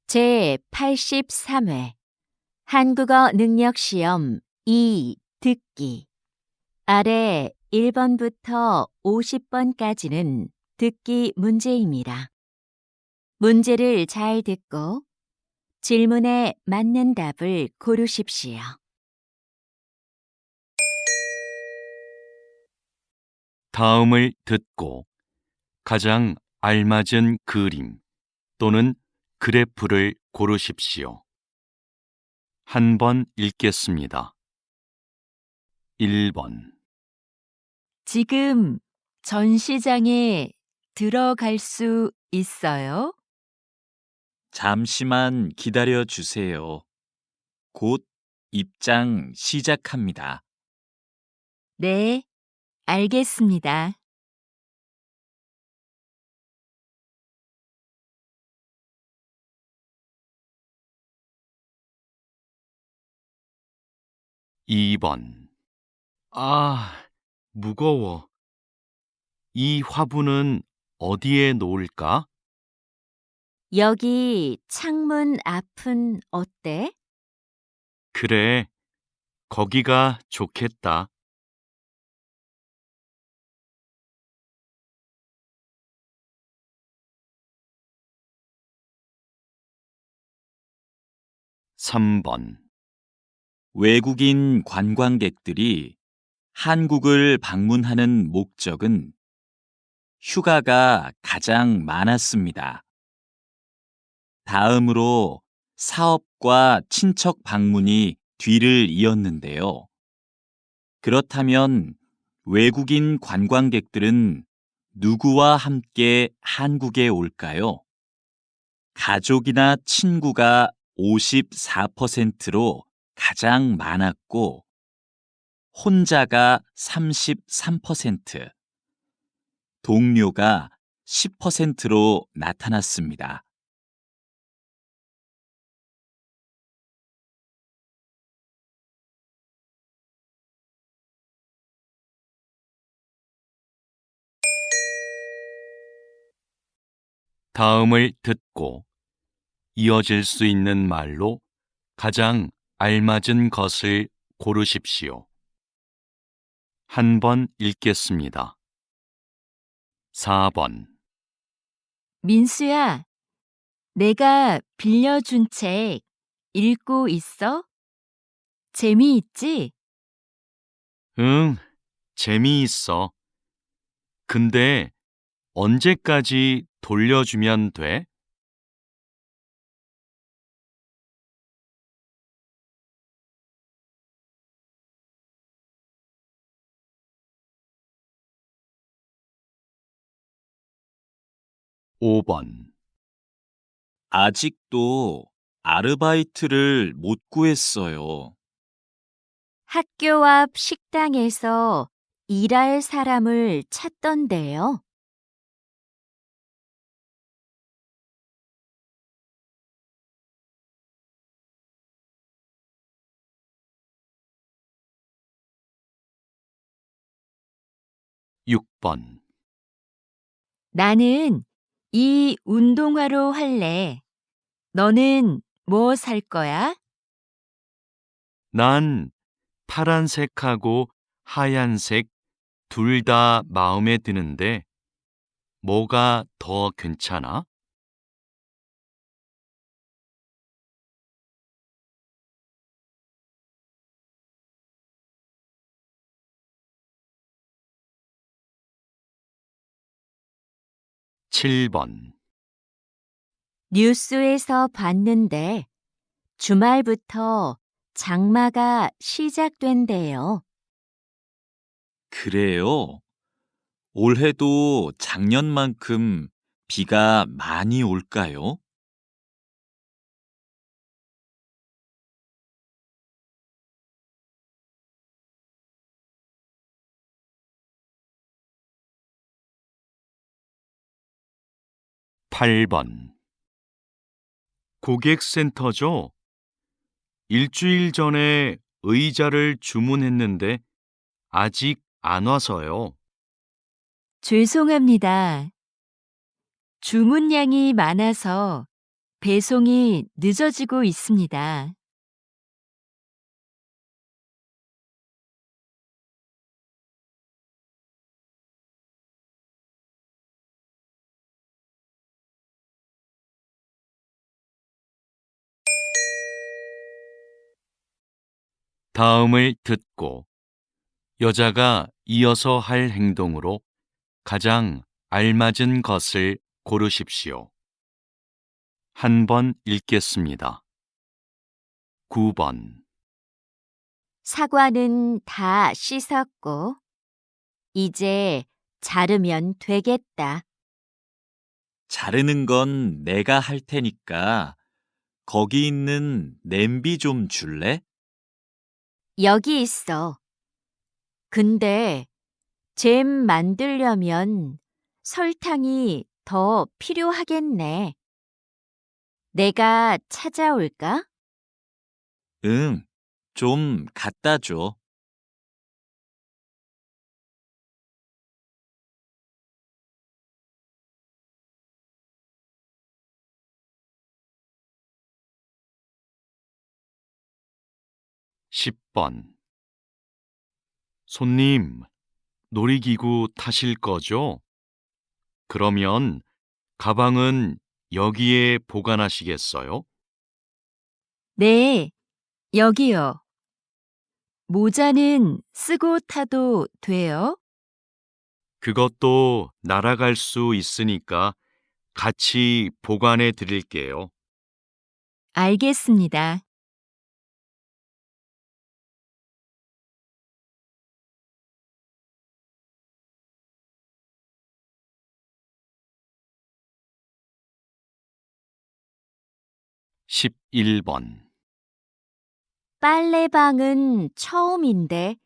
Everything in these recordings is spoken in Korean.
제83회 한국어 능력시험 2 듣기 아래 1번부터 50번까지는 듣기 문제입니다. 문제를 잘 듣고 질문에 맞는 답을 고르십시오. 다음을 듣고 가장 알맞은 그림 또는 그래프를 고르십시오. 한 번 읽겠습니다. 1번 지금 전시장에 들어갈 수 있어요? 잠시만 기다려 주세요. 곧 입장 시작합니다. 네, 알겠습니다. 2번 무거워. 이 화분은 어디에 놓을까? 여기 창문 앞은 어때? 그래, 거기가 좋겠다. 3번 외국인 관광객들이 한국을 방문하는 목적은 휴가가 가장 많았습니다. 다음으로 사업과 친척 방문이 뒤를 이었는데요. 그렇다면 외국인 관광객들은 누구와 함께 한국에 올까요? 가족이나 친구가 54%로 가장 많았고, 혼자가 33%, 동료가 10%로 나타났습니다. 다음을 듣고 이어질 수 있는 말로 가장 알맞은 것을 고르십시오. 한 번 읽겠습니다. 4번 민수야, 내가 빌려준 책 읽고 있어? 재미있지? 응, 재미있어. 근데 언제까지 돌려주면 돼? 5번 아직도 아르바이트를 못 구했어요. 학교 앞 식당에서 일할 사람을 찾던데요. 6번 나는 이 운동화로 할래. 너는 뭐 살 거야? 난 파란색하고 하얀색 둘 다 마음에 드는데 뭐가 더 괜찮아? 7번 뉴스에서 봤는데 주말부터 장마가 시작된대요. 그래요? 올해도 작년만큼 비가 많이 올까요? 8번 고객센터죠? 일주일 전에 의자를 주문했는데 아직 안 와서요. 죄송합니다. 주문량이 많아서 배송이 늦어지고 있습니다. 다음을 듣고 여자가 이어서 할 행동으로 가장 알맞은 것을 고르십시오. 한 번 읽겠습니다. 9번. 사과는 다 씻었고, 이제 자르면 되겠다. 자르는 건 내가 할 테니까 거기 있는 냄비 좀 줄래? 여기 있어. 근데 잼 만들려면 설탕이 더 필요하겠네. 내가 찾아올까? 응, 좀 갖다 줘. 10번. 손님, 놀이기구 타실 거죠? 그러면 가방은 여기에 보관하시겠어요? 네, 여기요. 모자는 쓰고 타도 돼요? 그것도 날아갈 수 있으니까 같이 보관해 드릴게요. 알겠습니다. 십 11번. 빨래방은 처음인데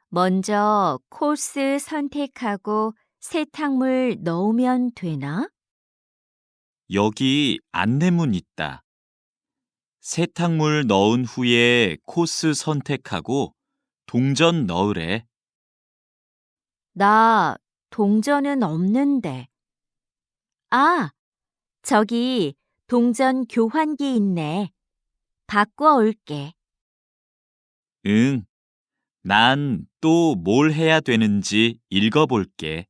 먼저 코스 선택하고 세탁물 넣으면 되나? 여기 안내문 있다. 세탁물 넣은 후에 코스 선택하고 동전 넣으래. 나 동전은 없는데. 아, 저기 동전 교환기 있네. 바꿔 올게. 응, 난 또 뭘 해야 되는지 읽어볼게.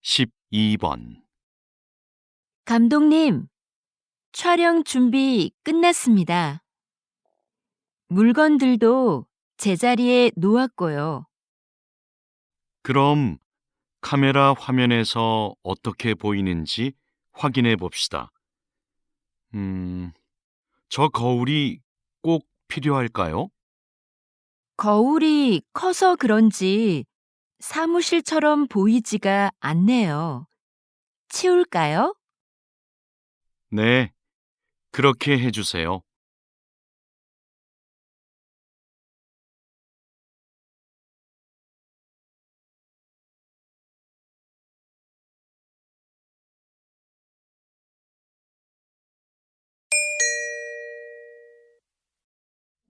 12번. 감독님, 촬영 준비 끝났습니다. 물건들도 제자리에 놓았고요. 그럼 카메라 화면에서 어떻게 보이는지 확인해 봅시다. 저 거울이 꼭 필요할까요? 거울이 커서 그런지 사무실처럼 보이지가 않네요. 치울까요? 네, 그렇게 해주세요.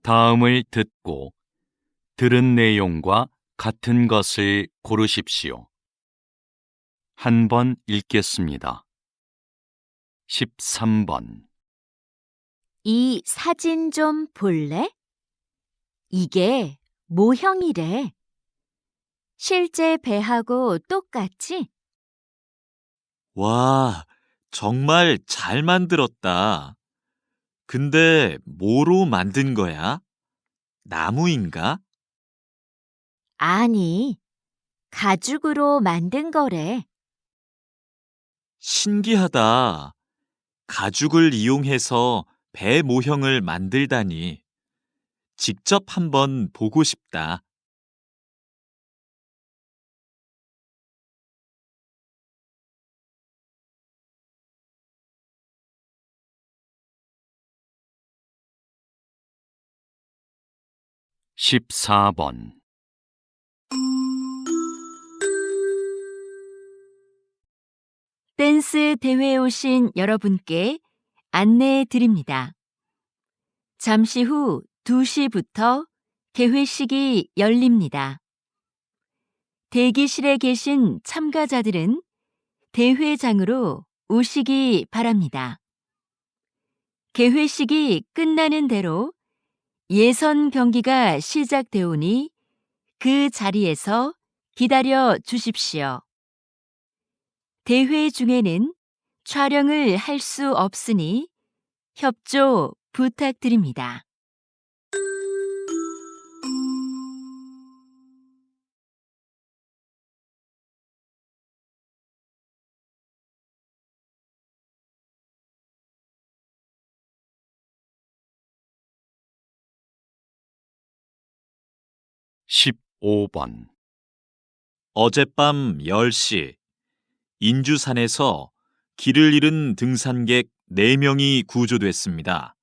다음을 듣고 들은 내용과 같은 것을 고르십시오. 한 번 읽겠습니다. 13번. 이 사진 좀 볼래? 이게 모형이래. 실제 배하고 똑같지? 와, 정말 잘 만들었다. 근데 뭐로 만든 거야? 나무인가? 아니, 가죽으로 만든 거래. 신기하다. 가죽을 이용해서 배 모형을 만들다니. 직접 한번 보고 싶다. 14번. 댄스 대회에 오신 여러분께 안내해 드립니다. 잠시 후 2시부터 개회식이 열립니다. 대기실에 계신 참가자들은 대회장으로 오시기 바랍니다. 개회식이 끝나는 대로 예선 경기가 시작되오니 그 자리에서 기다려 주십시오. 대회 중에는 촬영을 할 수 없으니 협조 부탁드립니다. 십오 번 어젯밤 10시 인주산에서 길을 잃은 등산객 4명이 구조됐습니다.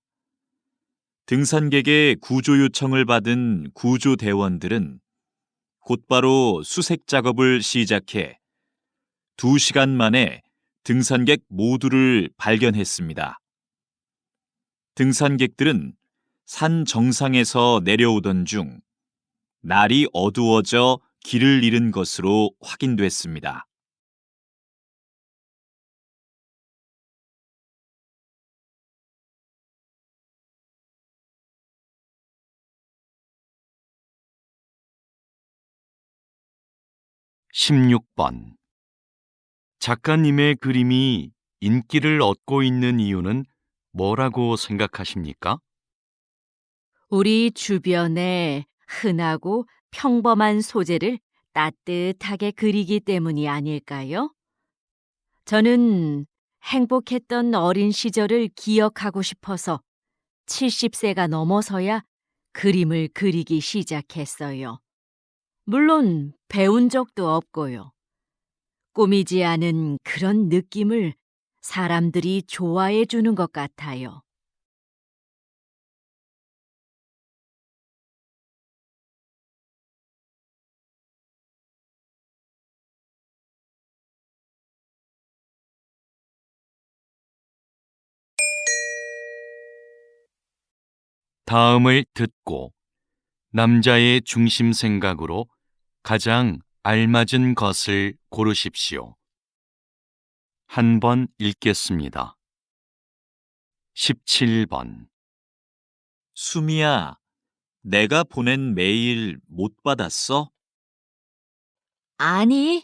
등산객의 구조 요청을 받은 구조대원들은 곧바로 수색 작업을 시작해 2시간 만에 등산객 모두를 발견했습니다. 등산객들은 산 정상에서 내려오던 중 날이 어두워져 길을 잃은 것으로 확인됐습니다. 십육 번 작가님의 그림이 인기를 얻고 있는 이유는 뭐라고 생각하십니까? 우리 주변에 흔하고 평범한 소재를 따뜻하게 그리기 때문이 아닐까요? 저는 행복했던 어린 시절을 기억하고 싶어서 70세가 넘어서야 그림을 그리기 시작했어요. 물론 배운 적도 없고요. 꾸미지 않은 그런 느낌을 사람들이 좋아해 주는 것 같아요. 다음을 듣고 남자의 중심 생각으로 가장 알맞은 것을 고르십시오. 한 번 읽겠습니다. 17번 수미야, 내가 보낸 메일 못 받았어? 아니,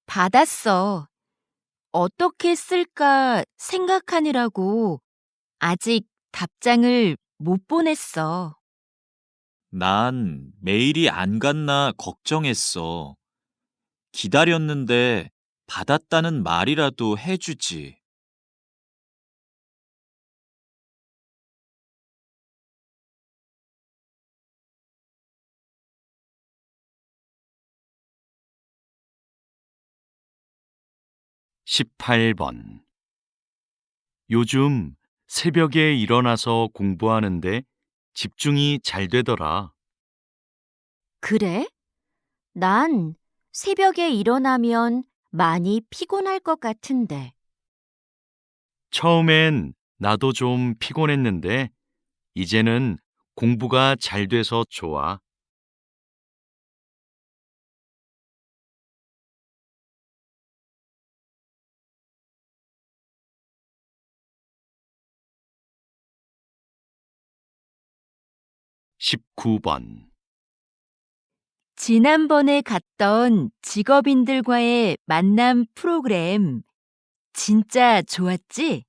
받았어. 어떻게 쓸까 생각하느라고 아직 답장을 못 보냈어. 난 메일이 안 갔나 걱정했어. 기다렸는데 받았다는 말이라도 해주지. 십팔 번 요즘 새벽에 일어나서 공부하는데 집중이 잘 되더라. 그래? 난 새벽에 일어나면 많이 피곤할 것 같은데. 처음엔 나도 좀 피곤했는데 이제는 공부가 잘 돼서 좋아. 십구 번 지난번에 갔던 직업인들과의 만남 프로그램 진짜 좋았지?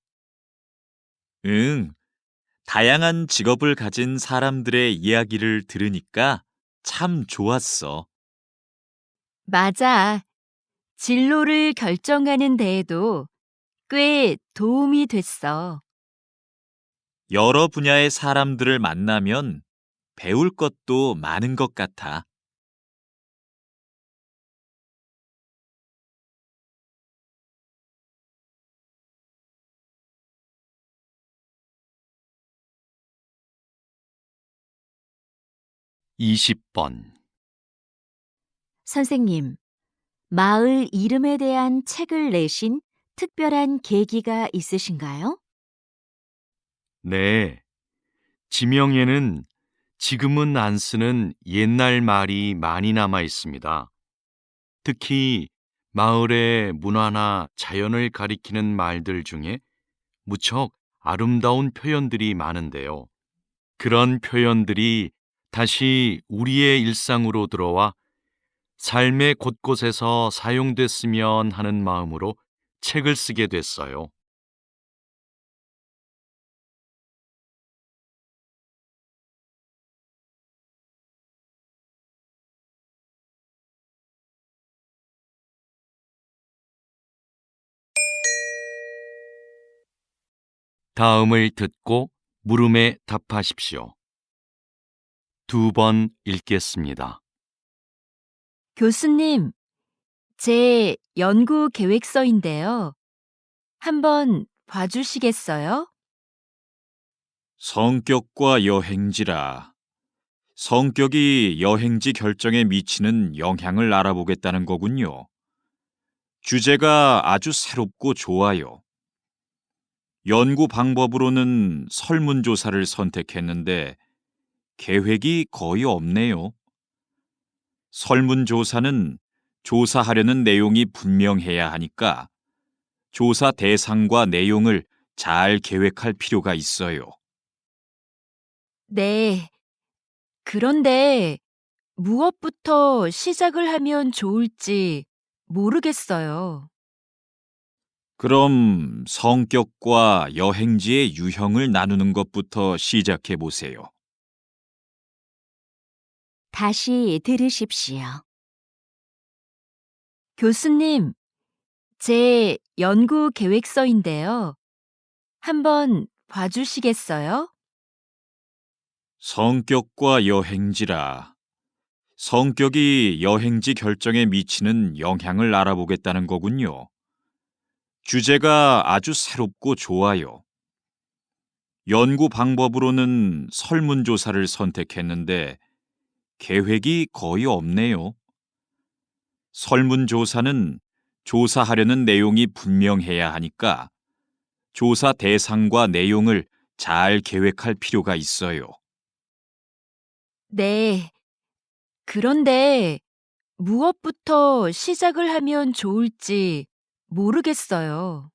응, 다양한 직업을 가진 사람들의 이야기를 들으니까 참 좋았어. 맞아. 진로를 결정하는 데에도 꽤 도움이 됐어. 여러 분야의 사람들을 만나면 배울 것도 많은 것 같아. 이십 번 선생님, 마을 이름에 대한 책을 내신 특별한 계기가 있으신가요? 네, 지명에는 지금은 안 쓰는 옛날 말이 많이 남아 있습니다. 특히 마을의 문화나 자연을 가리키는 말들 중에 무척 아름다운 표현들이 많은데요. 그런 표현들이 다시 우리의 일상으로 들어와 삶의 곳곳에서 사용됐으면 하는 마음으로 책을 쓰게 됐어요. 다음을 듣고 물음에 답하십시오. 2번 읽겠습니다. 교수님, 제 연구 계획서인데요. 한번 봐주시겠어요? 성격과 여행지라. 성격이 여행지 결정에 미치는 영향을 알아보겠다는 거군요. 주제가 아주 새롭고 좋아요. 연구 방법으로는 설문조사를 선택했는데 계획이 거의 없네요. 설문조사는 조사하려는 내용이 분명해야 하니까 조사 대상과 내용을 잘 계획할 필요가 있어요. 네. 그런데 무엇부터 시작을 하면 좋을지 모르겠어요. 그럼 성격과 여행지의 유형을 나누는 것부터 시작해 보세요. 다시 들으십시오. 교수님, 제 연구 계획서인데요. 한번 봐주시겠어요? 성격과 여행지라. 성격이 여행지 결정에 미치는 영향을 알아보겠다는 거군요. 주제가 아주 새롭고 좋아요. 연구 방법으로는 설문조사를 선택했는데 계획이 거의 없네요. 설문조사는 조사하려는 내용이 분명해야 하니까 조사 대상과 내용을 잘 계획할 필요가 있어요. 네. 그런데 무엇부터 시작을 하면 좋을지 모르겠어요.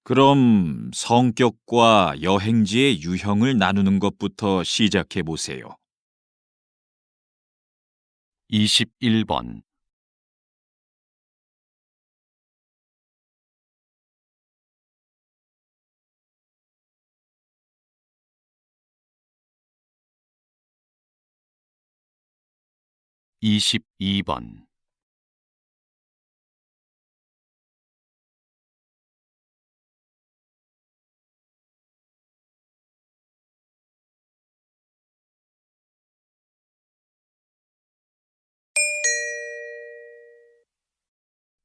그럼 성격과 여행지의 유형을 나누는 것부터 시작해 보세요. 21번. 이십이 번.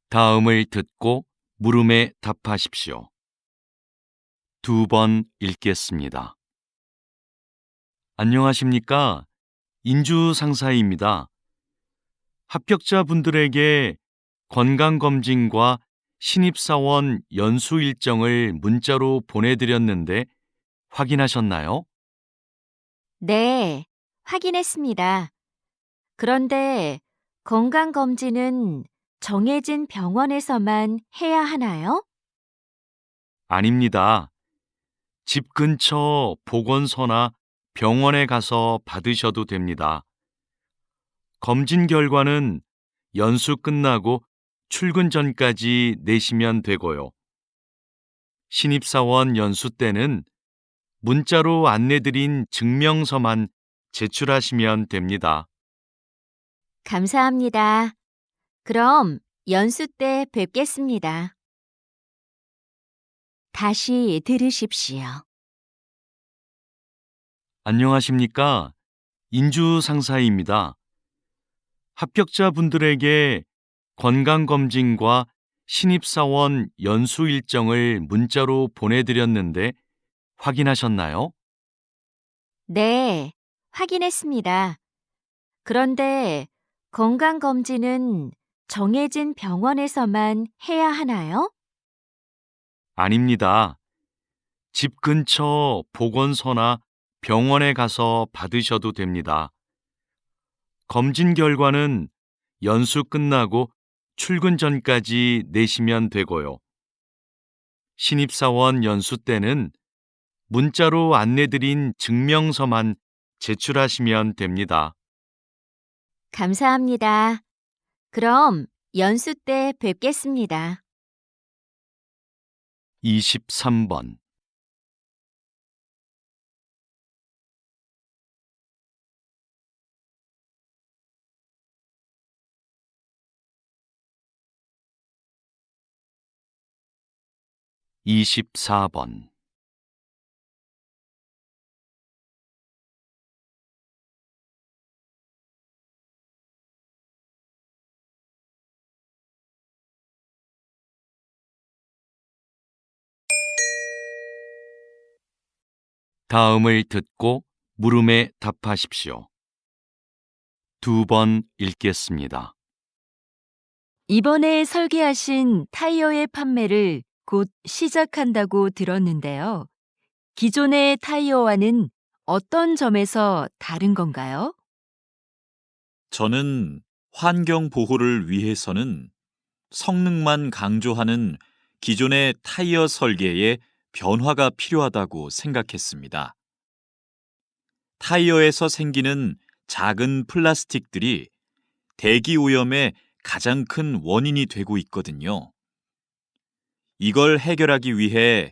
다음을 듣고 물음에 답하십시오. 2번 읽겠습니다. 안녕하십니까? 인주 상사입니다. 합격자분들에게 건강검진과 신입사원 연수 일정을 문자로 보내드렸는데 확인하셨나요? 네, 확인했습니다. 그런데 건강검진은 정해진 병원에서만 해야 하나요? 아닙니다. 집 근처 보건소나 병원에 가서 받으셔도 됩니다. 검진 결과는 연수 끝나고 출근 전까지 내시면 되고요. 신입사원 연수 때는 문자로 안내드린 증명서만 제출하시면 됩니다. 감사합니다. 그럼 연수 때 뵙겠습니다. 다시 들으십시오. 안녕하십니까? 인주 상사입니다. 합격자분들에게 건강검진과 신입사원 연수 일정을 문자로 보내드렸는데 확인하셨나요? 네, 확인했습니다. 그런데 건강검진은 정해진 병원에서만 해야 하나요? 아닙니다. 집 근처 보건소나 병원에 가서 받으셔도 됩니다. 검진 결과는 연수 끝나고 출근 전까지 내시면 되고요. 신입사원 연수 때는 문자로 안내드린 증명서만 제출하시면 됩니다. 감사합니다. 그럼 연수 때 뵙겠습니다. 23번 24번 다음을 듣고 물음에 답하십시오. 2번 읽겠습니다. 이번에 설계하신 타이어의 판매를 곧 시작한다고 들었는데요. 기존의 타이어와는 어떤 점에서 다른 건가요? 저는 환경 보호를 위해서는 성능만 강조하는 기존의 타이어 설계에 변화가 필요하다고 생각했습니다. 타이어에서 생기는 작은 플라스틱들이 대기 오염의 가장 큰 원인이 되고 있거든요. 이걸 해결하기 위해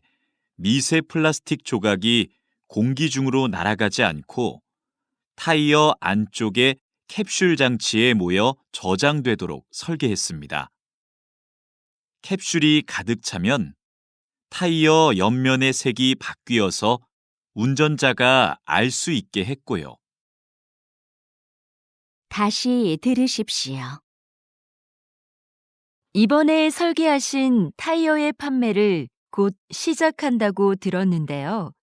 미세 플라스틱 조각이 공기 중으로 날아가지 않고 타이어 안쪽의 캡슐 장치에 모여 저장되도록 설계했습니다. 캡슐이 가득 차면 타이어 옆면의 색이 바뀌어서 운전자가 알 수 있게 했고요. 다시 들으십시오. 이번에 설계하신 타이어의 판매를 곧 시작한다고 들었는데요.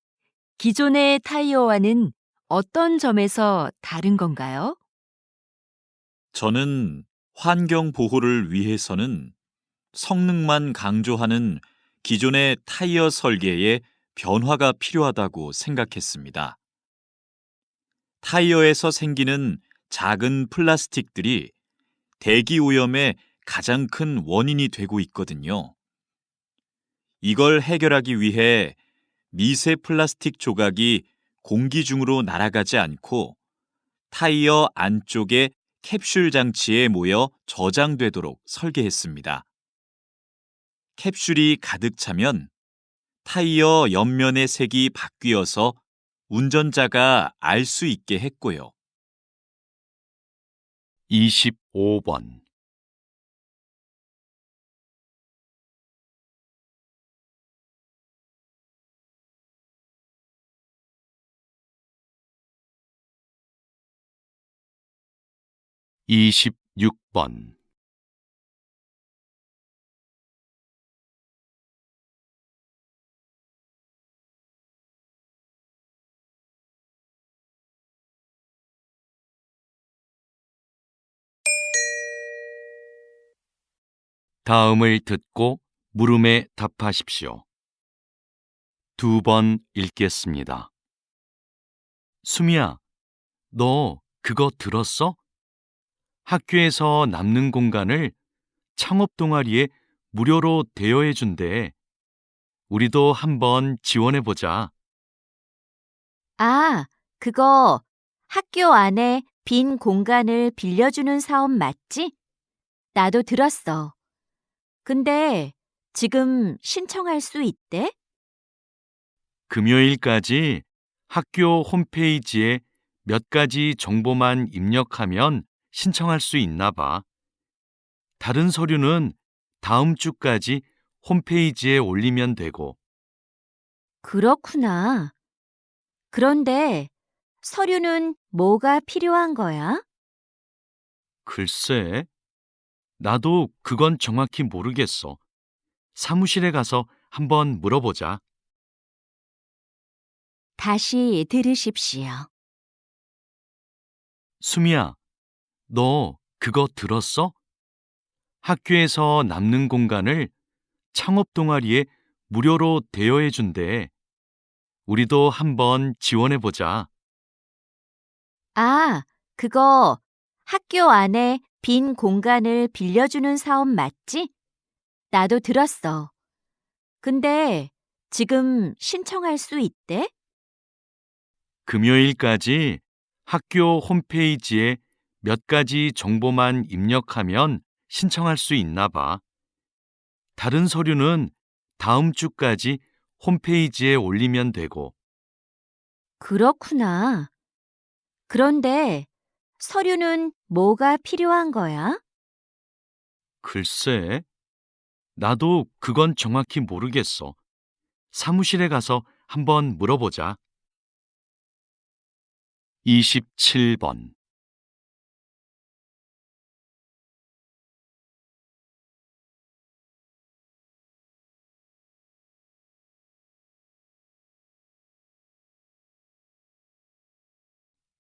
기존의 타이어와는 어떤 점에서 다른 건가요? 저는 환경 보호를 위해서는 성능만 강조하는 기존의 타이어 설계에 변화가 필요하다고 생각했습니다. 타이어에서 생기는 작은 플라스틱들이 대기 오염의 가장 큰 원인이 되고 있거든요. 이걸 해결하기 위해 미세 플라스틱 조각이 공기 중으로 날아가지 않고 타이어 안쪽의 캡슐 장치에 모여 저장되도록 설계했습니다. 캡슐이 가득 차면 타이어 옆면의 색이 바뀌어서 운전자가 알 수 있게 했고요. 25번 26번 다음을 듣고 물음에 답하십시오. 2번 읽겠습니다. 수미야, 너 그거 들었어? 학교에서 남는 공간을 창업 동아리에 무료로 대여해 준대. 우리도 한번 지원해 보자. 아, 그거 학교 안에 빈 공간을 빌려주는 사업 맞지? 나도 들었어. 근데 지금 신청할 수 있대? 금요일까지 학교 홈페이지에 몇 가지 정보만 입력하면 신청할 수 있나 봐. 다른 서류는 다음 주까지 홈페이지에 올리면 되고. 그렇구나. 그런데 서류는 뭐가 필요한 거야? 글쎄, 나도 그건 정확히 모르겠어. 사무실에 가서 한번 물어보자. 다시 들으십시오. 수미야, 너 그거 들었어? 학교에서 남는 공간을 창업 동아리에 무료로 대여해 준대. 우리도 한번 지원해 보자. 아, 그거 학교 안에 빈 공간을 빌려주는 사업 맞지? 나도 들었어. 근데 지금 신청할 수 있대? 금요일까지 학교 홈페이지에 몇 가지 정보만 입력하면 신청할 수 있나 봐. 다른 서류는 다음 주까지 홈페이지에 올리면 되고, 그렇구나. 그런데 서류는 뭐가 필요한 거야? 글쎄, 나도 그건 정확히 모르겠어. 사무실에 가서 한번 물어보자. 27번.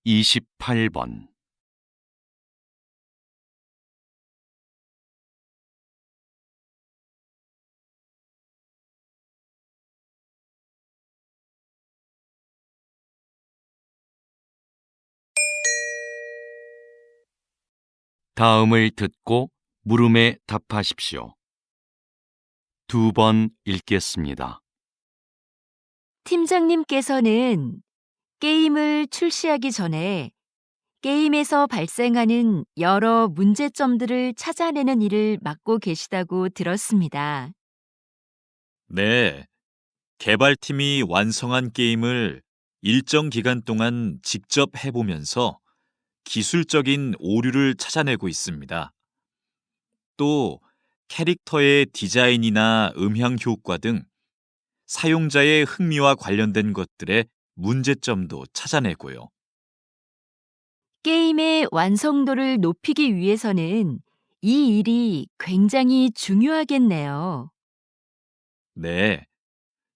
28번. '다음을 듣고 물음에 답하십시오. 2번 읽겠습니다. 팀장님께서는 게임을 출시하기 전에 게임에서 발생하는 여러 문제점들을 찾아내는 일을 맡고 계시다고 들었습니다. 네, 개발팀이 완성한 게임을 일정 기간 동안 직접 해보면서 기술적인 오류를 찾아내고 있습니다. 또 캐릭터의 디자인이나 음향 효과 등 사용자의 흥미와 관련된 것들의 문제점도 찾아내고요. 게임의 완성도를 높이기 위해서는 이 일이 굉장히 중요하겠네요. 네,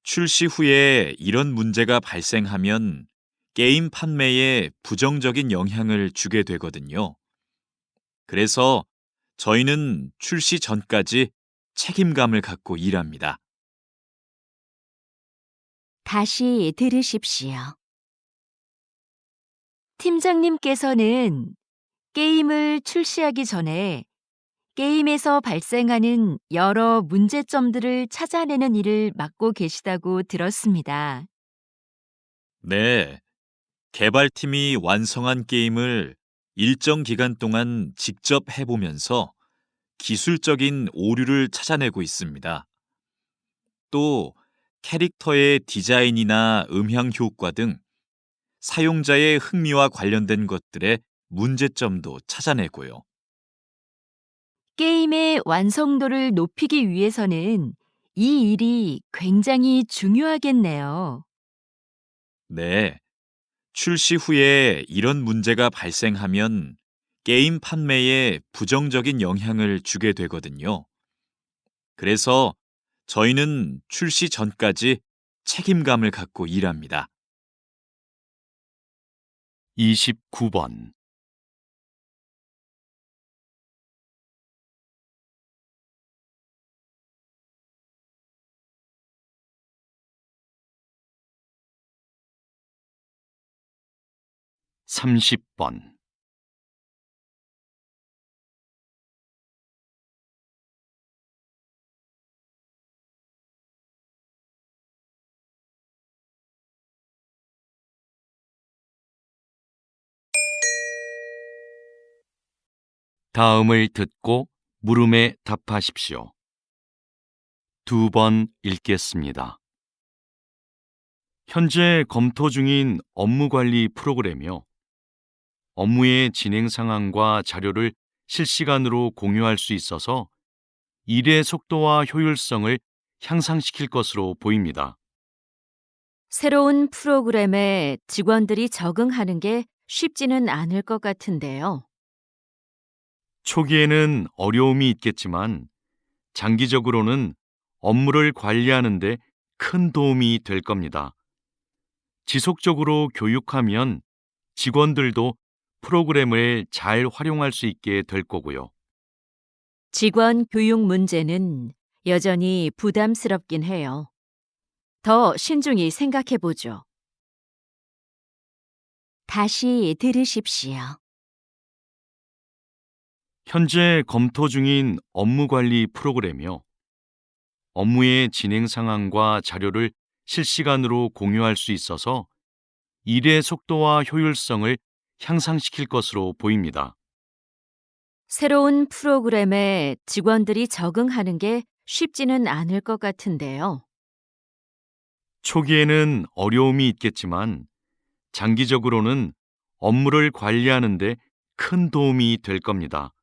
출시 후에 이런 문제가 발생하면 게임 판매에 부정적인 영향을 주게 되거든요. 그래서 저희는 출시 전까지 책임감을 갖고 일합니다. 다시 들으십시오. 팀장님께서는 게임을 출시하기 전에 게임에서 발생하는 여러 문제점들을 찾아내는 일을 맡고 계시다고 들었습니다. 네, 개발팀이 완성한 게임을 일정 기간 동안 직접 해보면서 기술적인 오류를 찾아내고 있습니다. 또 캐릭터의 디자인이나 음향 효과 등 사용자의 흥미와 관련된 것들의 문제점도 찾아내고요. 게임의 완성도를 높이기 위해서는 이 일이 굉장히 중요하겠네요. 네, 출시 후에 이런 문제가 발생하면 게임 판매에 부정적인 영향을 주게 되거든요. 그래서 저희는 출시 전까지 책임감을 갖고 일합니다. 29번. 30번. '다음을 듣고 물음에 답하십시오. 2번 읽겠습니다. 현재 검토 중인 업무관리 프로그램이요. 업무의 진행 상황과 자료를 실시간으로 공유할 수 있어서 일의 속도와 효율성을 향상시킬 것으로 보입니다. 새로운 프로그램에 직원들이 적응하는 게 쉽지는 않을 것 같은데요. 초기에는 어려움이 있겠지만 장기적으로는 업무를 관리하는 데 큰 도움이 될 겁니다. 지속적으로 교육하면 직원들도 프로그램을 잘 활용할 수 있게 될 거고요. 직원 교육 문제는 여전히 부담스럽긴 해요. 더 신중히 생각해 보죠. 다시 들으십시오. 현재 검토 중인 업무 관리 프로그램이요. 업무의 진행 상황과 자료를 실시간으로 공유할 수 있어서 일의 속도와 효율성을 향상시킬 것으로 보입니다. 새로운 프로그램에 직원들이 적응하는 게 쉽지는 않을 것 같은데요. 초기에는 어려움이 있겠지만 장기적으로는 업무를 관리하는 데 큰 도움이 될 겁니다.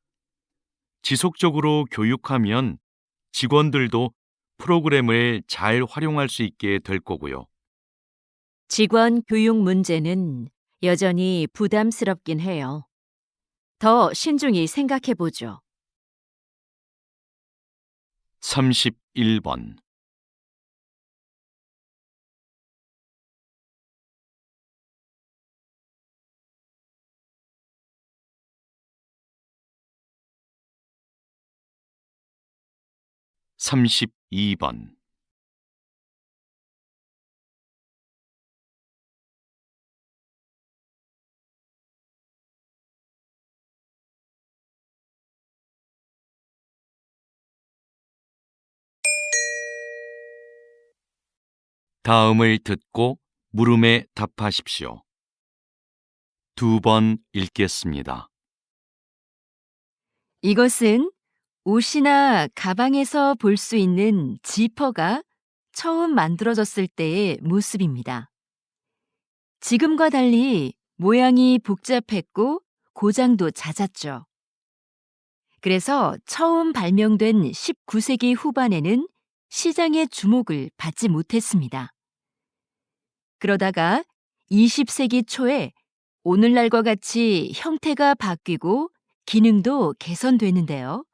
지속적으로 교육하면 직원들도 프로그램을 잘 활용할 수 있게 될 거고요. 직원 교육 문제는 여전히 부담스럽긴 해요. 더 신중히 생각해 보죠. 31번. 32번. 다음을 듣고 물음에 답하십시오. 2번 읽겠습니다. 이것은 옷이나 가방에서 볼 수 있는 지퍼가 처음 만들어졌을 때의 모습입니다. 지금과 달리 모양이 복잡했고 고장도 잦았죠. 그래서 처음 발명된 19세기 후반에는 시장의 주목을 받지 못했습니다. 그러다가 20세기 초에 오늘날과 같이 형태가 바뀌고 기능도 개선되는데요.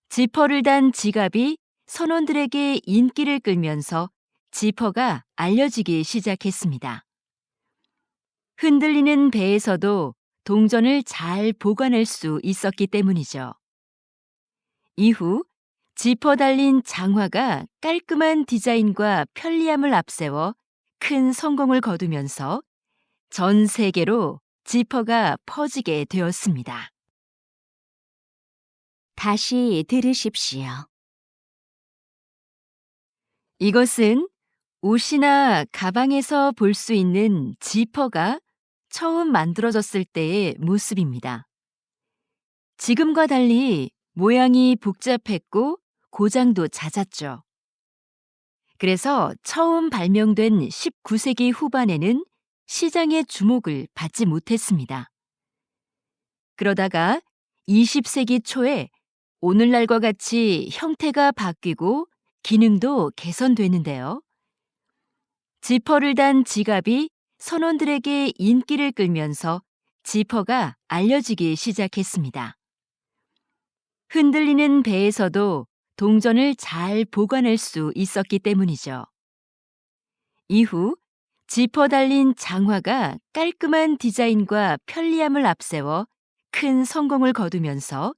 지퍼를 단 지갑이 선원들에게 인기를 끌면서 지퍼가 알려지기 시작했습니다. 흔들리는 배에서도 동전을 잘 보관할 수 있었기 때문이죠. 이후 지퍼 달린 장화가 깔끔한 디자인과 편리함을 앞세워 큰 성공을 거두면서 전 세계로 지퍼가 퍼지게 되었습니다. 다시 들으십시오. 이것은 옷이나 가방에서 볼 수 있는 지퍼가 처음 만들어졌을 때의 모습입니다. 지금과 달리 모양이 복잡했고 고장도 잦았죠. 그래서 처음 발명된 19세기 후반에는 시장의 주목을 받지 못했습니다. 그러다가 20세기 초에 오늘날과 같이 형태가 바뀌고 기능도 개선되는데요. 지퍼를 단 지갑이 선원들에게 인기를 끌면서 지퍼가 알려지기 시작했습니다. 흔들리는 배에서도 동전을 잘 보관할 수 있었기 때문이죠. 이후 지퍼 달린 장화가 깔끔한 디자인과 편리함을 앞세워 큰 성공을 거두면서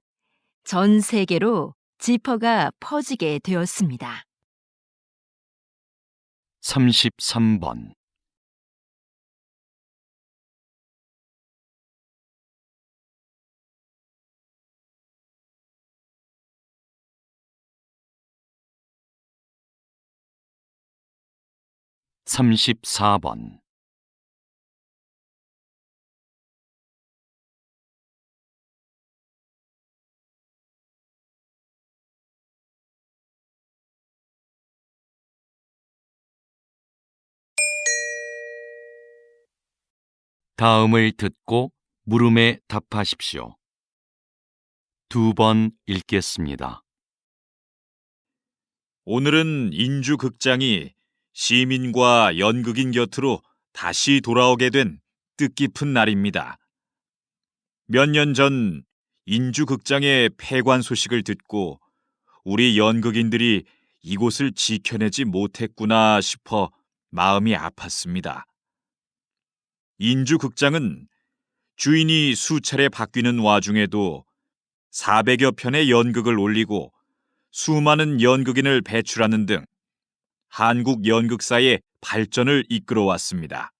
전 세계로 지퍼가 퍼지게 되었습니다. 33번. 34번. 다음을 듣고 물음에 답하십시오. 2번 읽겠습니다. 오늘은 인주극장이 시민과 연극인 곁으로 다시 돌아오게 된 뜻깊은 날입니다. 몇 년 전 인주극장의 폐관 소식을 듣고 우리 연극인들이 이곳을 지켜내지 못했구나 싶어 마음이 아팠습니다. 인주극장은 주인이 수차례 바뀌는 와중에도 400여 편의 연극을 올리고 수많은 연극인을 배출하는 등 한국 연극사의 발전을 이끌어왔습니다.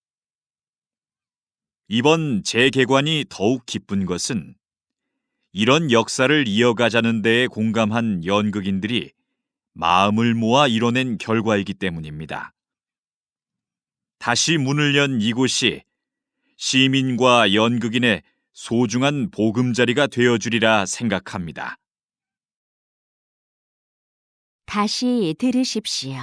이번 재개관이 더욱 기쁜 것은 이런 역사를 이어가자는 데에 공감한 연극인들이 마음을 모아 이뤄낸 결과이기 때문입니다. 다시 문을 연 이곳이 시민과 연극인의 소중한 보금자리가 되어주리라 생각합니다. 다시 들으십시오.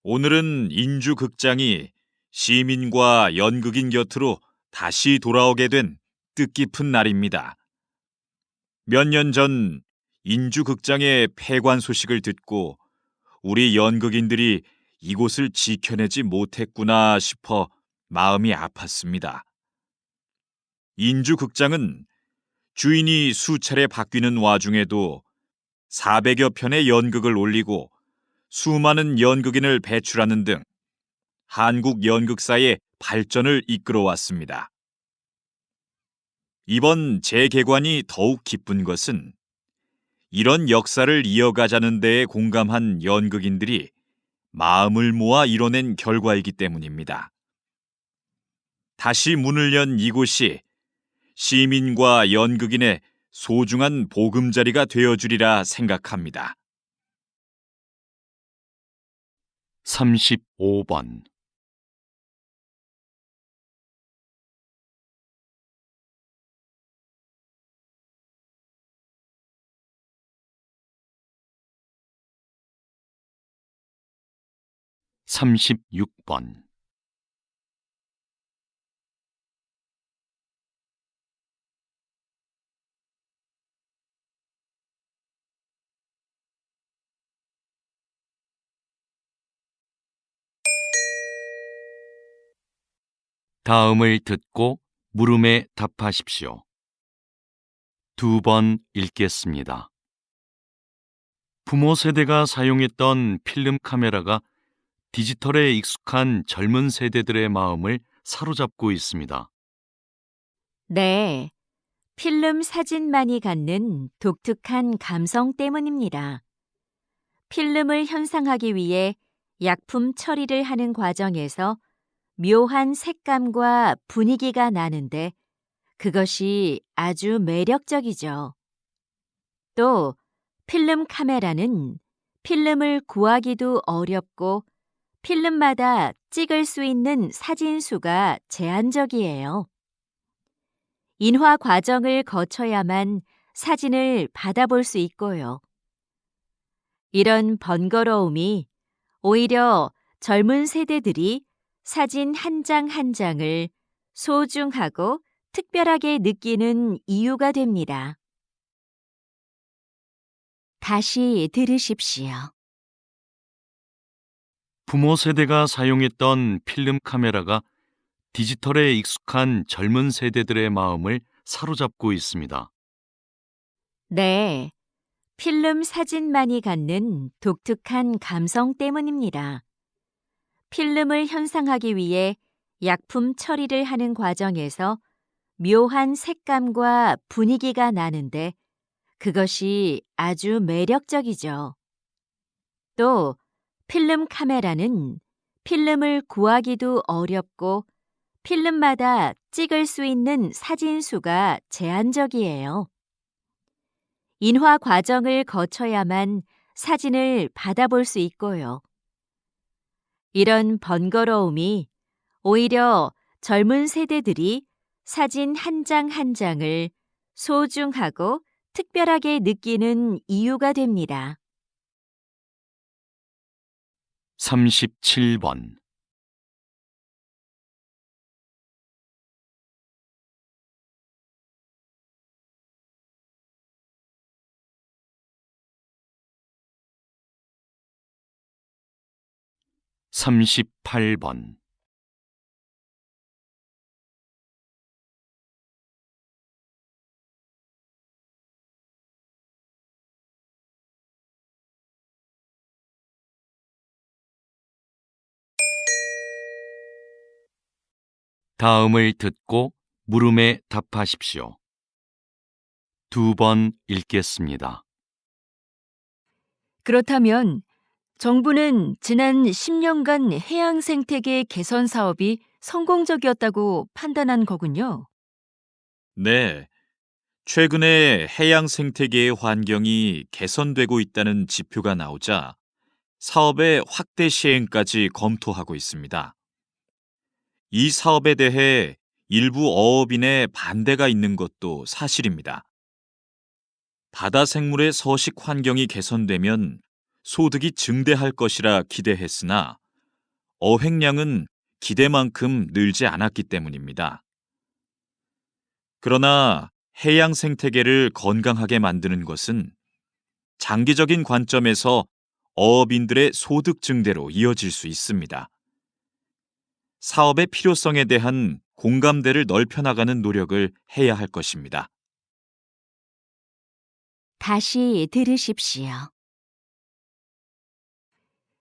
오늘은 인주극장이 시민과 연극인 곁으로 다시 돌아오게 된 뜻깊은 날입니다. 몇 년 전 인주극장의 폐관 소식을 듣고 우리 연극인들이 이곳을 지켜내지 못했구나 싶어 마음이 아팠습니다. 인주극장은 주인이 수차례 바뀌는 와중에도 400여 편의 연극을 올리고 수많은 연극인을 배출하는 등 한국 연극사의 발전을 이끌어왔습니다. 이번 재개관이 더욱 기쁜 것은 이런 역사를 이어가자는 데에 공감한 연극인들이 마음을 모아 이뤄낸 결과이기 때문입니다. 다시 문을 연 이곳이 시민과 연극인의 소중한 보금자리가 되어주리라 생각합니다. 35번 36번 다음을 듣고 물음에 답하십시오. 2번 읽겠습니다. 부모 세대가 사용했던 필름 카메라가 디지털에 익숙한 젊은 세대들의 마음을 사로잡고 있습니다. 네, 필름 사진만이 갖는 독특한 감성 때문입니다. 필름을 현상하기 위해 약품 처리를 하는 과정에서 묘한 색감과 분위기가 나는데 그것이 아주 매력적이죠. 또 필름 카메라는 필름을 구하기도 어렵고 필름마다 찍을 수 있는 사진 수가 제한적이에요. 인화 과정을 거쳐야만 사진을 받아볼 수 있고요. 이런 번거로움이 오히려 젊은 세대들이 사진 한 장 한 장을 소중하고 특별하게 느끼는 이유가 됩니다. 다시 들으십시오. 부모 세대가 사용했던 필름 카메라가 디지털에 익숙한 젊은 세대들의 마음을 사로잡고 있습니다. 네, 필름 사진만이 갖는 독특한 감성 때문입니다. 필름을 현상하기 위해 약품 처리를 하는 과정에서 묘한 색감과 분위기가 나는데 그것이 아주 매력적이죠. 또 필름 카메라는 필름을 구하기도 어렵고 필름마다 찍을 수 있는 사진 수가 제한적이에요. 인화 과정을 거쳐야만 사진을 받아볼 수 있고요. 이런 번거로움이 오히려 젊은 세대들이 사진 한 장 한 장을 소중하고 특별하게 느끼는 이유가 됩니다. 37번 38번 다음을 듣고 물음에 답하십시오. 2번 읽겠습니다. 그렇다면 정부는 지난 10년간 해양 생태계 개선 사업이 성공적이었다고 판단한 거군요. 네, 최근에 해양 생태계의 환경이 개선되고 있다는 지표가 나오자 사업의 확대 시행까지 검토하고 있습니다. 이 사업에 대해 일부 어업인의 반대가 있는 것도 사실입니다. 바다 생물의 서식 환경이 개선되면 소득이 증대할 것이라 기대했으나 어획량은 기대만큼 늘지 않았기 때문입니다. 그러나 해양 생태계를 건강하게 만드는 것은 장기적인 관점에서 어업인들의 소득 증대로 이어질 수 있습니다. 사업의 필요성에 대한 공감대를 넓혀나가는 노력을 해야 할 것입니다. 다시 들으십시오.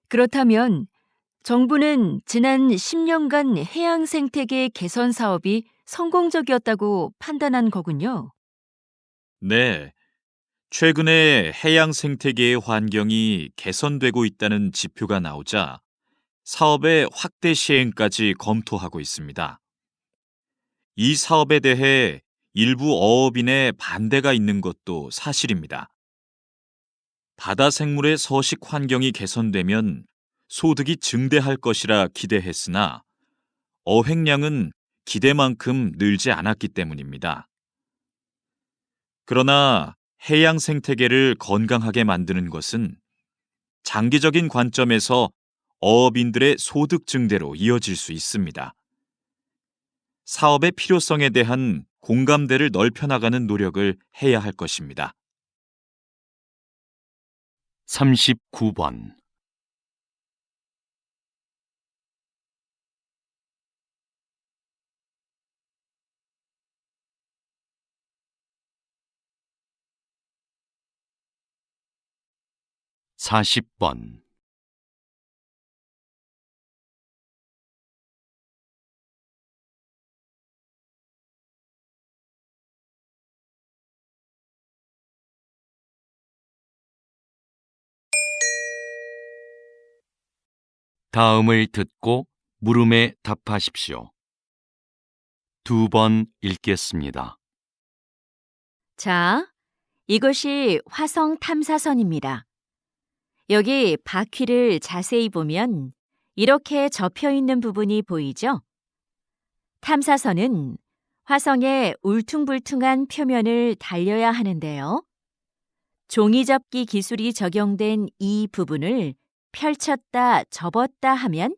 그렇다면 정부는 지난 10년간 해양 생태계 개선 사업이 성공적이었다고 판단한 거군요. 네, 최근에 해양 생태계의 환경이 개선되고 있다는 지표가 나오자 사업의 확대 시행까지 검토하고 있습니다. 이 사업에 대해 일부 어업인의 반대가 있는 것도 사실입니다. 바다 생물의 서식 환경이 개선되면 소득이 증대할 것이라 기대했으나 어획량은 기대만큼 늘지 않았기 때문입니다. 그러나 해양 생태계를 건강하게 만드는 것은 장기적인 관점에서 어업인들의 소득 증대로 이어질 수 있습니다. 사업의 필요성에 대한 공감대를 넓혀나가는 노력을 해야 할 것입니다. 39번. (40번) 다음을 듣고 물음에 답하십시오. 2번 읽겠습니다. 자, 이것이 화성 탐사선입니다. 여기 바퀴를 자세히 보면 이렇게 접혀 있는 부분이 보이죠? 탐사선은 화성의 울퉁불퉁한 표면을 달려야 하는데요. 종이접기 기술이 적용된 이 부분을 펼쳤다 접었다 하면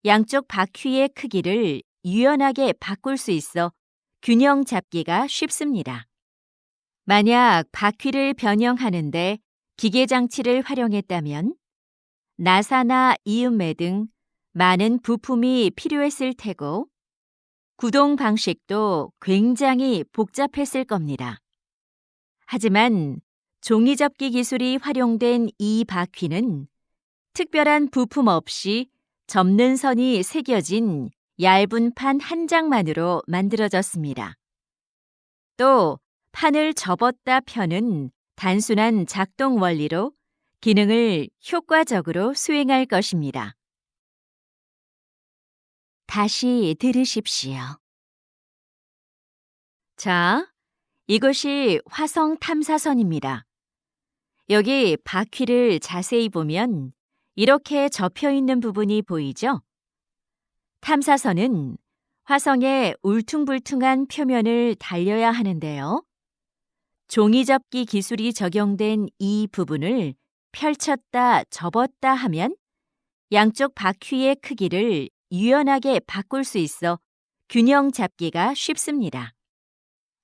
양쪽 바퀴의 크기를 유연하게 바꿀 수 있어 균형 잡기가 쉽습니다. 만약 바퀴를 변형하는데 기계 장치를 활용했다면 나사나 이음매 등 많은 부품이 필요했을 테고 구동 방식도 굉장히 복잡했을 겁니다. 하지만 종이접기 기술이 활용된 이 바퀴는 특별한 부품 없이 접는 선이 새겨진 얇은 판 한 장만으로 만들어졌습니다. 또 판을 접었다 펴는 단순한 작동 원리로 기능을 효과적으로 수행할 것입니다. 다시 들으십시오. 자, 이것이 화성 탐사선입니다. 여기 바퀴를 자세히 보면 이렇게 접혀 있는 부분이 보이죠? 탐사선은 화성의 울퉁불퉁한 표면을 달려야 하는데요. 종이접기 기술이 적용된 이 부분을 펼쳤다 접었다 하면 양쪽 바퀴의 크기를 유연하게 바꿀 수 있어 균형 잡기가 쉽습니다.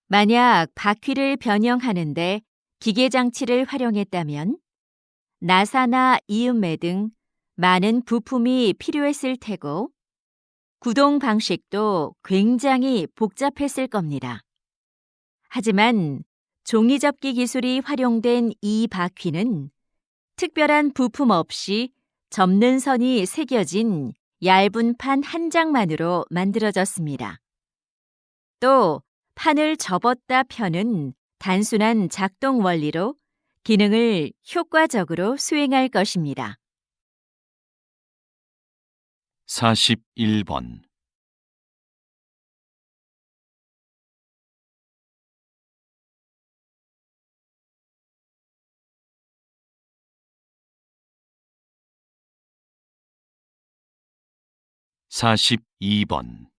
만약 바퀴를 변형하는데 기계 장치를 활용했다면 나사나 이음매 등 많은 부품이 필요했을 테고 구동 방식도 굉장히 복잡했을 겁니다. 하지만 종이접기 기술이 활용된 이 바퀴는 특별한 부품 없이 접는 선이 새겨진 얇은 판 한 장만으로 만들어졌습니다. 또 판을 접었다 펴는 단순한 작동 원리로 기능을 효과적으로 수행할 것입니다. 41번. 42번.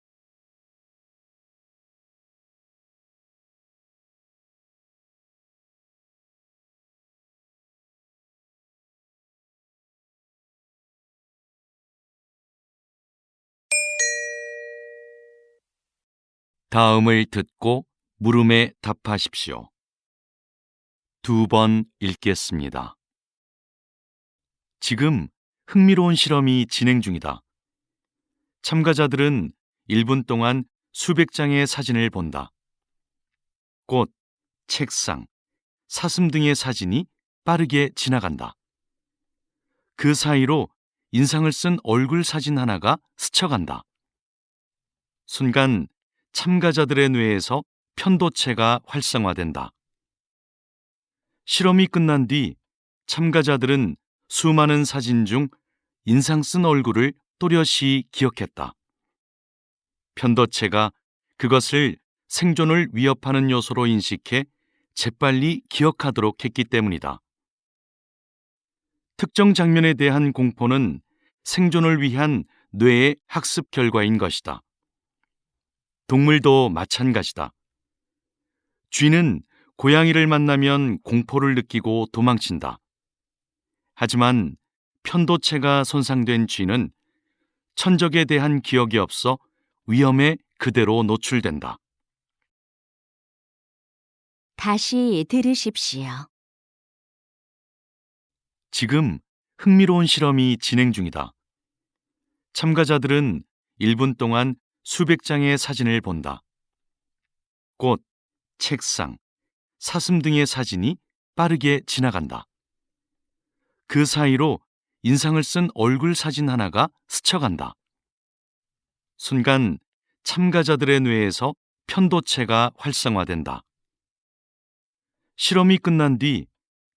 '다음을 듣고 물음에 답하십시오. 2번 읽겠습니다. 지금 흥미로운 실험이 진행 중이다. 참가자들은 1분 동안 수백 장의 사진을 본다. 꽃, 책상, 사슴 등의 사진이 빠르게 지나간다. 그 사이로 인상을 쓴 얼굴 사진 하나가 스쳐간다. 순간 참가자들의 뇌에서 편도체가 활성화된다. 실험이 끝난 뒤 참가자들은 수많은 사진 중 인상 쓴 얼굴을 또렷이 기억했다. 편도체가 그것을 생존을 위협하는 요소로 인식해 재빨리 기억하도록 했기 때문이다. 특정 장면에 대한 공포는 생존을 위한 뇌의 학습 결과인 것이다. 동물도 마찬가지다. 쥐는 고양이를 만나면 공포를 느끼고 도망친다. 하지만 편도체가 손상된 쥐는 천적에 대한 기억이 없어 위험에 그대로 노출된다. 다시 들으십시오. 지금 흥미로운 실험이 진행 중이다. 참가자들은 1분 동안 수백 장의 사진을 본다. 꽃, 책상, 사슴 등의 사진이 빠르게 지나간다. 그 사이로 인상을 쓴 얼굴 사진 하나가 스쳐간다. 순간 참가자들의 뇌에서 편도체가 활성화된다. 실험이 끝난 뒤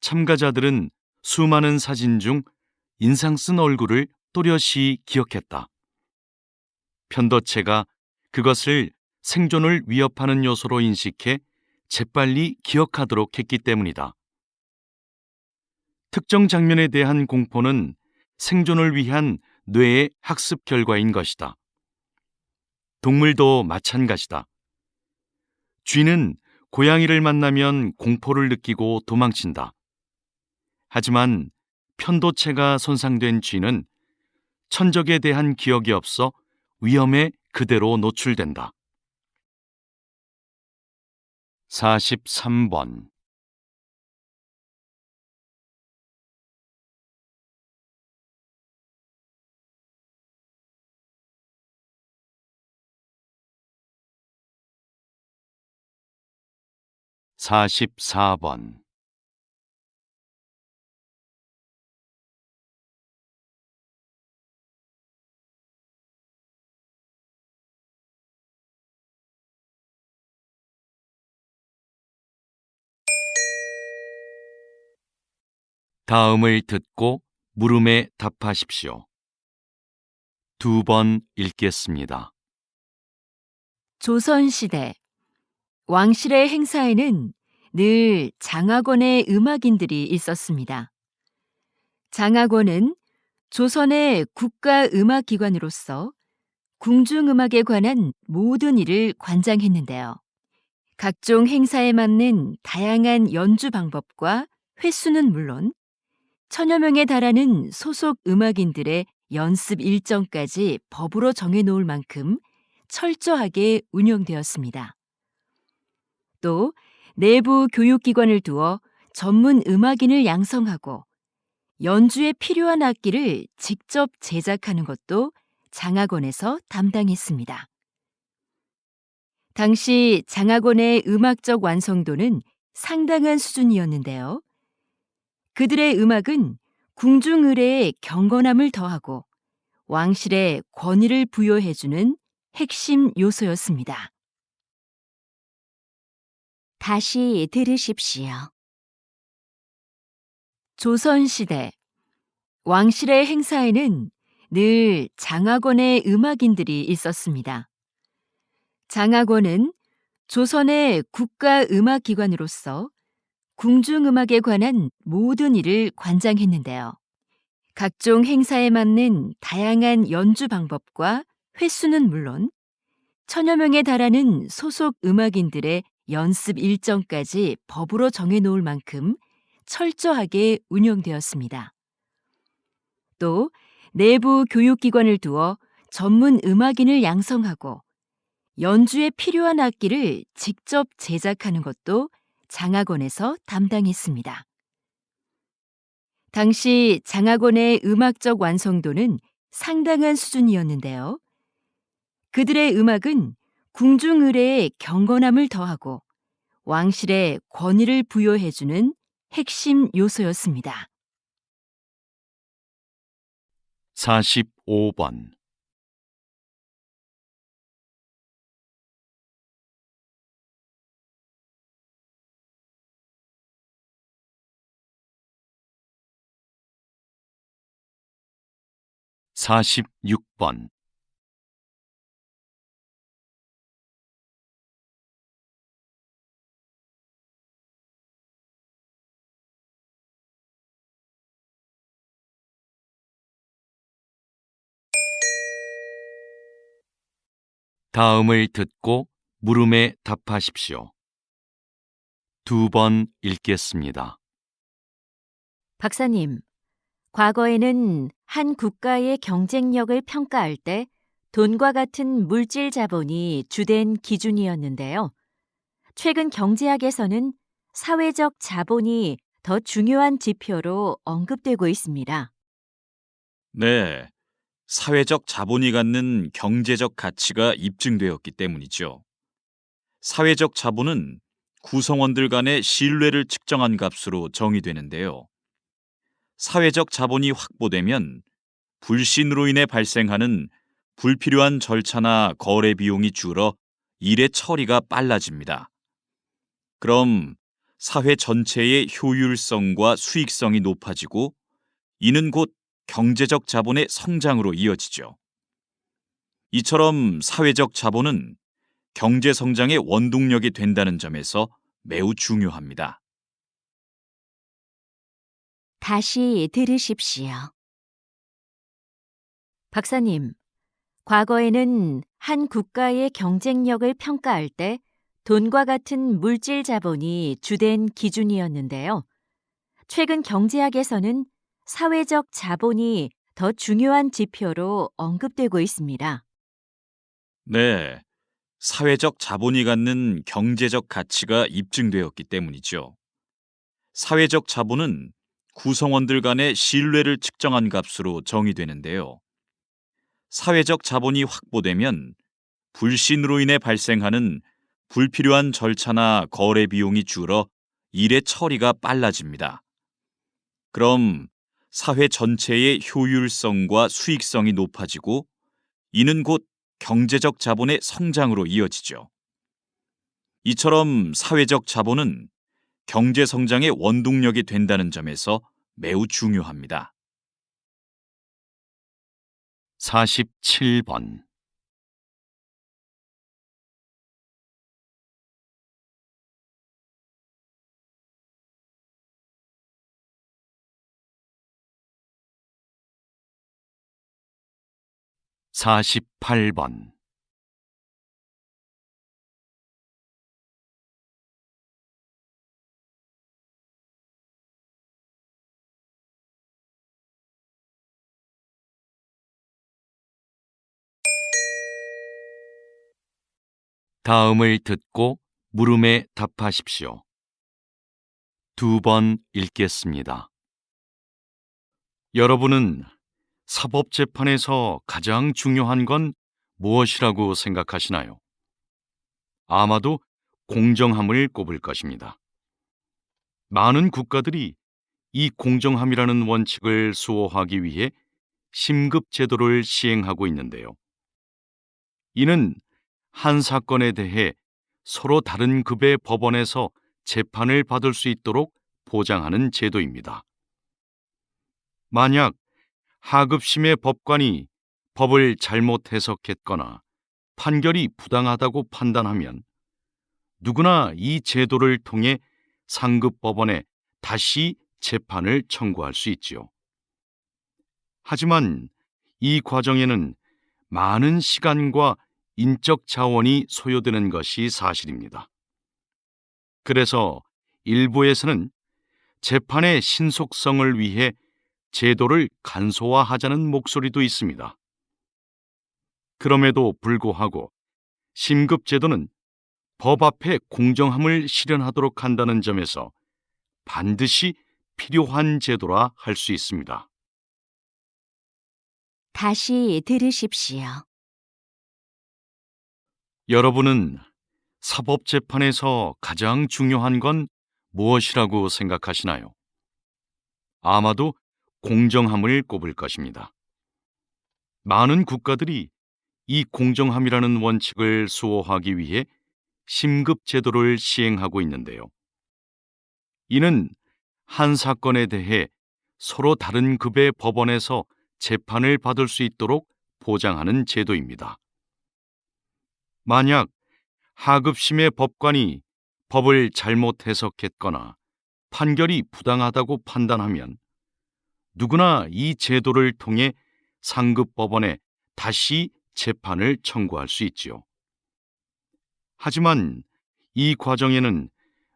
참가자들은 수많은 사진 중 인상 쓴 얼굴을 또렷이 기억했다. 편도체가 그것을 생존을 위협하는 요소로 인식해 재빨리 기억하도록 했기 때문이다. 특정 장면에 대한 공포는 생존을 위한 뇌의 학습 결과인 것이다. 동물도 마찬가지다. 쥐는 고양이를 만나면 공포를 느끼고 도망친다. 하지만 편도체가 손상된 쥐는 천적에 대한 기억이 없어 위험에 그대로 노출된다. 43번. 44번. '다음을 듣고 물음에 답하십시오. 2번 읽겠습니다. 조선시대 왕실의 행사에는 늘 장학원의 음악인들이 있었습니다. 장학원은 조선의 국가음악기관으로서 궁중음악에 관한 모든 일을 관장했는데요. 각종 행사에 맞는 다양한 연주 방법과 횟수는 물론 천여 명에 달하는 소속 음악인들의 연습 일정까지 법으로 정해놓을 만큼 철저하게 운영되었습니다. 또 내부 교육기관을 두어 전문 음악인을 양성하고 연주에 필요한 악기를 직접 제작하는 것도 장학원에서 담당했습니다. 당시 장학원의 음악적 완성도는 상당한 수준이었는데요. 그들의 음악은 궁중의례의 경건함을 더하고 왕실의 권위를 부여해주는 핵심 요소였습니다. 다시 들으십시오. 조선시대 왕실의 행사에는 늘 장학원의 음악인들이 있었습니다. 장학원은 조선의 국가음악기관으로서 궁중음악에 관한 모든 일을 관장했는데요. 각종 행사에 맞는 다양한 연주 방법과 횟수는 물론 천여 명에 달하는 소속 음악인들의 연습 일정까지 법으로 정해놓을 만큼 철저하게 운영되었습니다. 또 내부 교육기관을 두어 전문 음악인을 양성하고 연주에 필요한 악기를 직접 제작하는 것도 장학원에서 담당했습니다. 당시 장학원의 음악적 완성도는 상당한 수준이었는데요. 그들의 음악은 궁중 의례의 경건함을 더하고 왕실의 권위를 부여해주는 핵심 요소였습니다. 45번. (46번) 다음을 듣고 물음에 답하십시오. 2번 읽겠습니다. 박사님, 과거에는 한 국가의 경쟁력을 평가할 때 돈과 같은 물질 자본이 주된 기준이었는데요. 최근 경제학에서는 사회적 자본이 더 중요한 지표로 언급되고 있습니다. 네, 사회적 자본이 갖는 경제적 가치가 입증되었기 때문이죠. 사회적 자본은 구성원들 간의 신뢰를 측정한 값으로 정의되는데요. 사회적 자본이 확보되면 불신으로 인해 발생하는 불필요한 절차나 거래 비용이 줄어 일의 처리가 빨라집니다. 그럼 사회 전체의 효율성과 수익성이 높아지고 이는 곧 경제적 자본의 성장으로 이어지죠. 이처럼 사회적 자본은 경제 성장의 원동력이 된다는 점에서 매우 중요합니다. 다시 들으십시오. 박사님, 과거에는 한 국가의 경쟁력을 평가할 때 돈과 같은 물질 자본이 주된 기준이었는데요. 최근 경제학에서는 사회적 자본이 더 중요한 지표로 언급되고 있습니다. 네, 사회적 자본이 갖는 경제적 가치가 입증되었기 때문이죠. 사회적 자본은 구성원들 간의 신뢰를 측정한 값으로 정의되는데요. 사회적 자본이 확보되면 불신으로 인해 발생하는 불필요한 절차나 거래 비용이 줄어 일의 처리가 빨라집니다. 그럼 사회 전체의 효율성과 수익성이 높아지고 이는 곧 경제적 자본의 성장으로 이어지죠. 이처럼 사회적 자본은 경제 성장의 원동력이 된다는 점에서 매우 중요합니다. 47번. (48번) 다음을 듣고 물음에 답하십시오. 2번 읽겠습니다. 여러분은 사법재판에서 가장 중요한 건 무엇이라고 생각하시나요? 아마도 공정함을 꼽을 것입니다. 많은 국가들이 이 공정함이라는 원칙을 수호하기 위해 심급 제도를 시행하고 있는데요. 이는 한 사건에 대해 서로 다른 급의 법원에서 재판을 받을 수 있도록 보장하는 제도입니다. 만약 하급심의 법관이 법을 잘못 해석했거나 판결이 부당하다고 판단하면 누구나 이 제도를 통해 상급법원에 다시 재판을 청구할 수 있지요. 하지만 이 과정에는 많은 시간과 인적 자원이 소요되는 것이 사실입니다. 그래서 일부에서는 재판의 신속성을 위해 제도를 간소화하자는 목소리도 있습니다. 그럼에도 불구하고 심급제도는 법 앞에 공정함을 실현하도록 한다는 점에서 반드시 필요한 제도라 할 수 있습니다. 다시 들으십시오. 여러분은 사법재판에서 가장 중요한 건 무엇이라고 생각하시나요? 아마도 공정함을 꼽을 것입니다. 많은 국가들이 이 공정함이라는 원칙을 수호하기 위해 심급제도를 시행하고 있는데요. 이는 한 사건에 대해 서로 다른 급의 법원에서 재판을 받을 수 있도록 보장하는 제도입니다. 만약 하급심의 법관이 법을 잘못 해석했거나 판결이 부당하다고 판단하면 누구나 이 제도를 통해 상급법원에 다시 재판을 청구할 수 있지요. 하지만 이 과정에는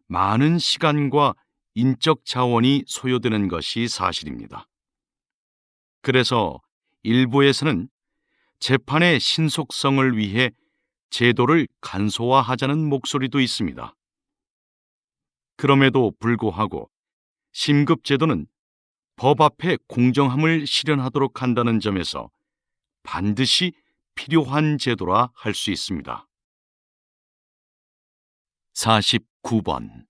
많은 시간과 인적 자원이 소요되는 것이 사실입니다. 그래서 일부에서는 재판의 신속성을 위해 제도를 간소화하자는 목소리도 있습니다. 그럼에도 불구하고 심급제도는 법 앞에 공정함을 실현하도록 한다는 점에서 반드시 필요한 제도라 할 수 있습니다. 49번